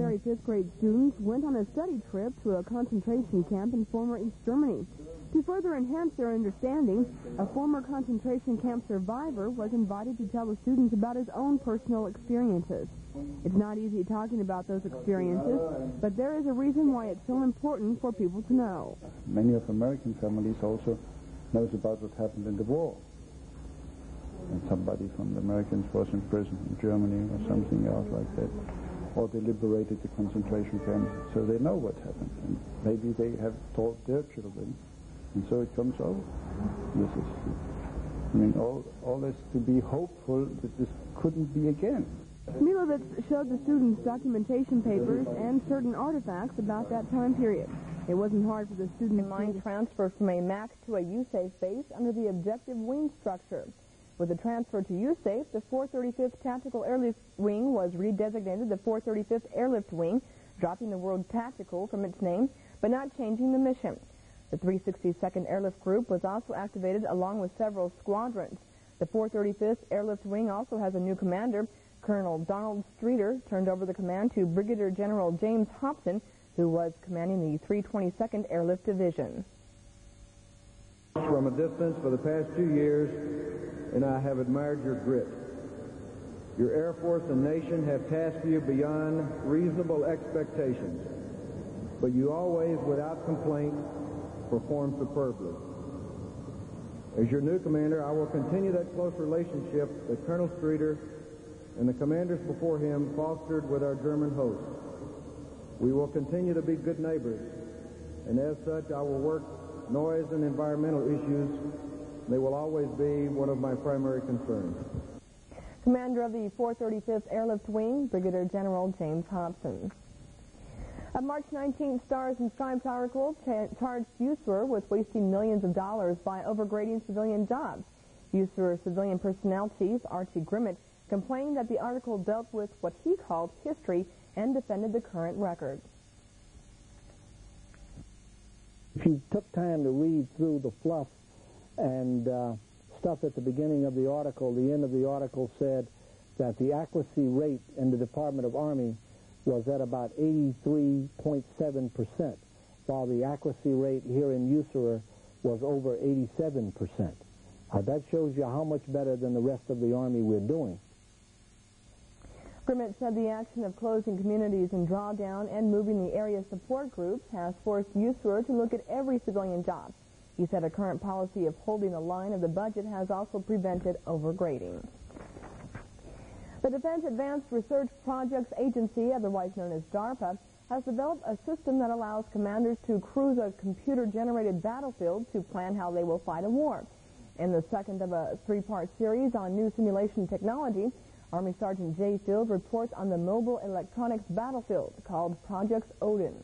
military fifth-grade students went on a study trip to a concentration camp in former East Germany. To further enhance their understanding, a former concentration camp survivor was invited to tell the students about his own personal experiences. It's not easy talking about those experiences, but there is a reason why it's so important for people to know. Many of American families also knows about what happened in the war. And somebody from the Americans was in prison in Germany or something else like that. Or they liberated the concentration camps, so they know what happened. And maybe they have taught their children. And so it comes over. This is, I mean, all is to be hopeful that this couldn't be again. Milovitz showed the students documentation papers and certain artifacts about that time period. It wasn't hard for the students to transfer from a MAC to a USAFE base under the objective wing structure. With the transfer to USAFE, the 435th Tactical Airlift Wing was redesignated the 435th Airlift Wing, dropping the word tactical from its name, but not changing the mission. The 362nd Airlift Group was also activated along with several squadrons. The 435th Airlift Wing also has a new commander. Colonel Donald Streeter turned over the command to Brigadier General James Hobson, who was commanding the 322nd Airlift Division. From a distance for the past 2 years, and I have admired your grit. Your Air Force and nation have tasked you beyond reasonable expectations, but you always, without complaint, perform superbly. As your new commander, I will continue that close relationship that Colonel Streeter and the commanders before him fostered with our German hosts. We will continue to be good neighbors, and as such, I will work noise and environmental issues. They will always be one of my primary concerns. Commander of the 435th Airlift Wing, Brigadier General James Hobson. A March 19th Stars and Stripes article charged USAREUR with wasting millions of dollars by overgrading civilian jobs. USAREUR civilian personnel chief Archie Grimmett complained that the article dealt with what he called history and defended the current record. If you took time to read through the fluff and stuff at the beginning of the article, the end of the article said that the accuracy rate in the Department of Army was at about 83.7%, while the accuracy rate here in USAREUR was over 87%. That shows you how much better than the rest of the Army we're doing. Grimmett said the action of closing communities in drawdown and moving the area support groups has forced USAREUR to look at every civilian job. He said a current policy of holding the line of the budget has also prevented overgrading. The Defense Advanced Research Projects Agency, otherwise known as DARPA, has developed a system that allows commanders to cruise a computer-generated battlefield to plan how they will fight a war. In the second of a three-part series on new simulation technology, Army Sergeant Jay Field reports on the mobile electronics battlefield called Project Odin.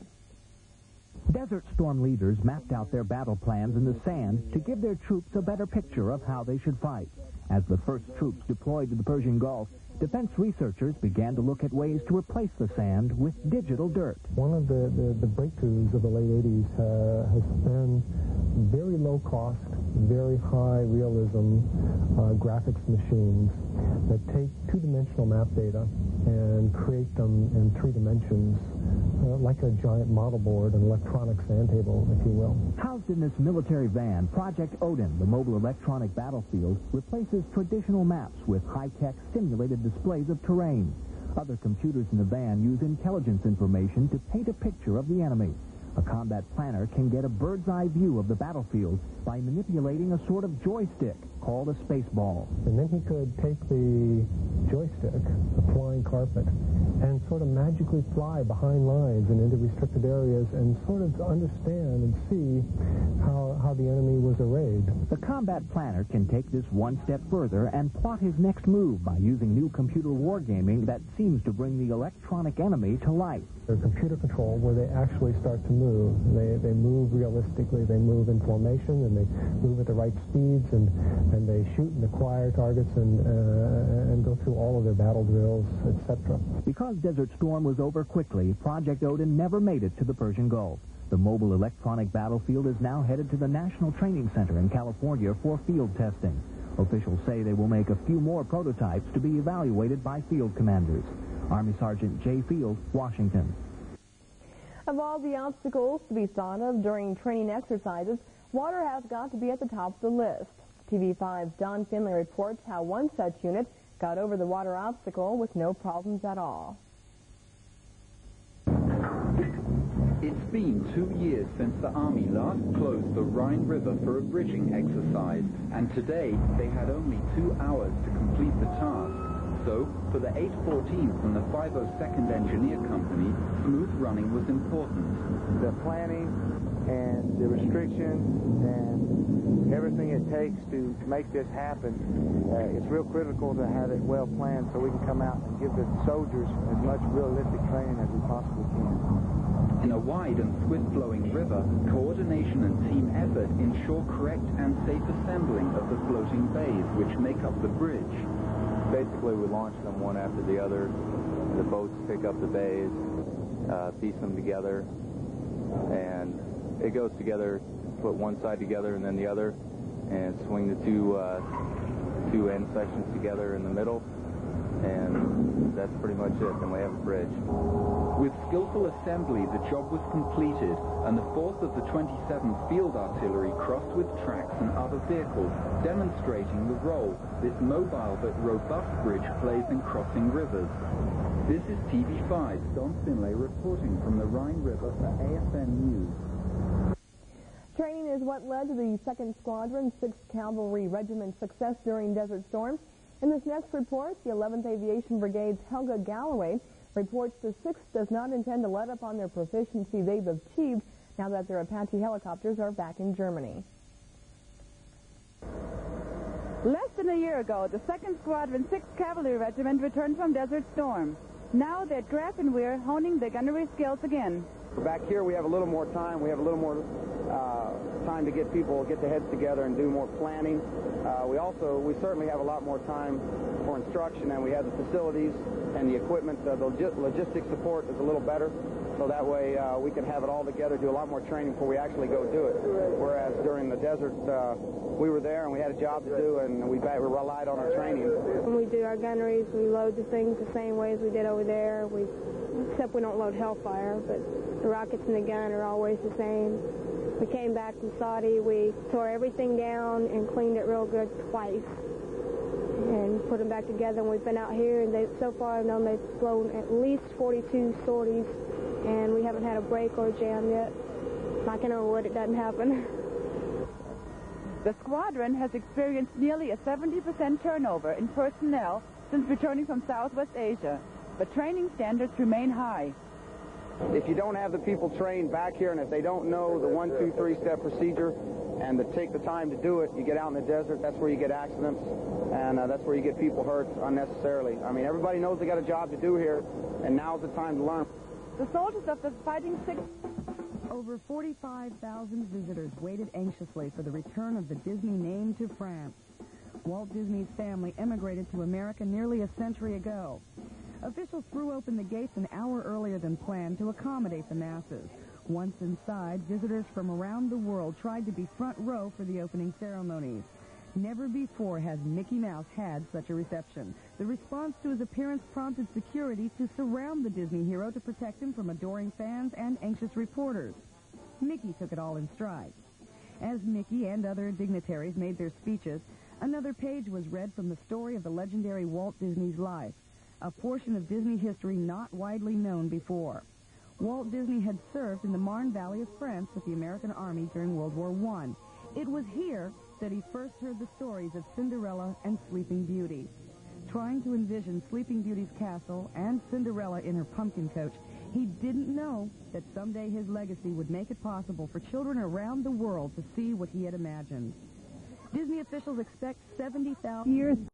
Desert Storm leaders mapped out their battle plans in the sand to give their troops a better picture of how they should fight. As the first troops deployed to the Persian Gulf, defense researchers began to look at ways to replace the sand with digital dirt. One of the breakthroughs of the late 80s has been very low cost, very high realism graphics machines that take two-dimensional map data and create them in 3 dimensions, like a giant model board, an electronic sand table, if you will. Housed in this military van, Project Odin, the mobile electronic battlefield, replaces traditional maps with high-tech simulated displays of terrain. Other computers in the van use intelligence information to paint a picture of the enemy. A combat planner can get a bird's-eye view of the battlefield by manipulating a sort of joystick called a space ball. And then he could take the joystick, the flying carpet, and sort of magically fly behind lines and into restricted areas and sort of understand and see how the enemy was arrayed. The combat planner can take this one step further and plot his next move by using new computer wargaming that seems to bring the electronic enemy to life. They're computer control where they actually start to move. They move realistically. They move in formation, and they move at the right speeds, and they shoot and acquire targets and go through all of their battle drills, etc. Because Desert Storm was over quickly, Project Odin never made it to the Persian Gulf. The mobile electronic battlefield is now headed to the National Training Center in California for field testing. Officials say they will make a few more prototypes to be evaluated by field commanders. Army Sergeant Jay Field, Washington. Of all the obstacles to be thought of during training exercises, water has got to be at the top of the list. TV5's Don Finley reports how one such unit got over the water obstacle with no problems at all. It's been 2 years since the Army last closed the Rhine River for a bridging exercise, and today they had only 2 hours to complete the task. So, for the 814th and the 502nd Engineer Company, smooth running was important. The planning and the restrictions and everything it takes to make this happen, it's real critical to have it well planned so we can come out and give the soldiers as much realistic training as we possibly can. In a wide and swift-flowing river, coordination and team effort ensure correct and safe assembling of the floating bays which make up the bridge. Basically, we launch them one after the other. The boats pick up the bays, piece them together, and it goes together, put one side together and then the other, and swing the two end sections together in the middle, and that's pretty much it. Then we have a bridge. With skillful assembly, the job was completed, and the 4th of the 27th Field Artillery crossed with tracks and other vehicles, demonstrating the role this mobile but robust bridge plays in crossing rivers. This is TV5's Don Finlay reporting from the Rhine River for AFN News. Training is what led to the 2nd Squadron, 6th Cavalry Regiment's success during Desert Storm. In this next report, the 11th Aviation Brigade's Helga Galloway reports the 6th does not intend to let up on their proficiency they've achieved now that their Apache helicopters are back in Germany. Less than a year ago, the 2nd Squadron, 6th Cavalry Regiment returned from Desert Storm. Now they're at Grafenwehr honing their gunnery skills again. Back here we have a little more time. We have a little more time to get the heads together and do more planning. We certainly have a lot more time for instruction, and we have the facilities and the equipment. The logistics support is a little better, so that way we can have it all together, do a lot more training before we actually go do it. Whereas during the desert, we were there and we had a job to do, and we relied on our training. When we do our gunneries, we load the things the same way as we did over there, except we don't load Hellfire, but the rockets in the gun are always the same. We came back from Saudi, we tore everything down and cleaned it real good twice and put them back together, and we've been out here, and so far I've known they've flown at least 42 sorties, and we haven't had a break or a jam yet. Knocking on wood, it doesn't happen. The squadron has experienced nearly a 70% turnover in personnel since returning from Southwest Asia, but training standards remain high. If you don't have the people trained back here, and if they don't know the 1, 2, 3-step procedure and to take the time to do it, you get out in the desert, that's where you get accidents, and that's where you get people hurt unnecessarily. I mean, everybody knows they got a job to do here, and now's the time to learn. The soldiers of the Fighting Six. Over 45,000 visitors waited anxiously for the return of the Disney name to France. Walt Disney's family emigrated to America nearly a century ago. Officials threw open the gates an hour earlier than planned to accommodate the masses. Once inside, visitors from around the world tried to be front row for the opening ceremonies. Never before has Mickey Mouse had such a reception. The response to his appearance prompted security to surround the Disney hero to protect him from adoring fans and anxious reporters. Mickey took it all in stride. As Mickey and other dignitaries made their speeches, another page was read from the story of the legendary Walt Disney's life, a portion of Disney history not widely known before. Walt Disney had served in the Marne Valley of France with the American Army during World War I. It was here that he first heard the stories of Cinderella and Sleeping Beauty. Trying to envision Sleeping Beauty's castle and Cinderella in her pumpkin coach, he didn't know that someday his legacy would make it possible for children around the world to see what he had imagined. Disney officials expect 70,000 years.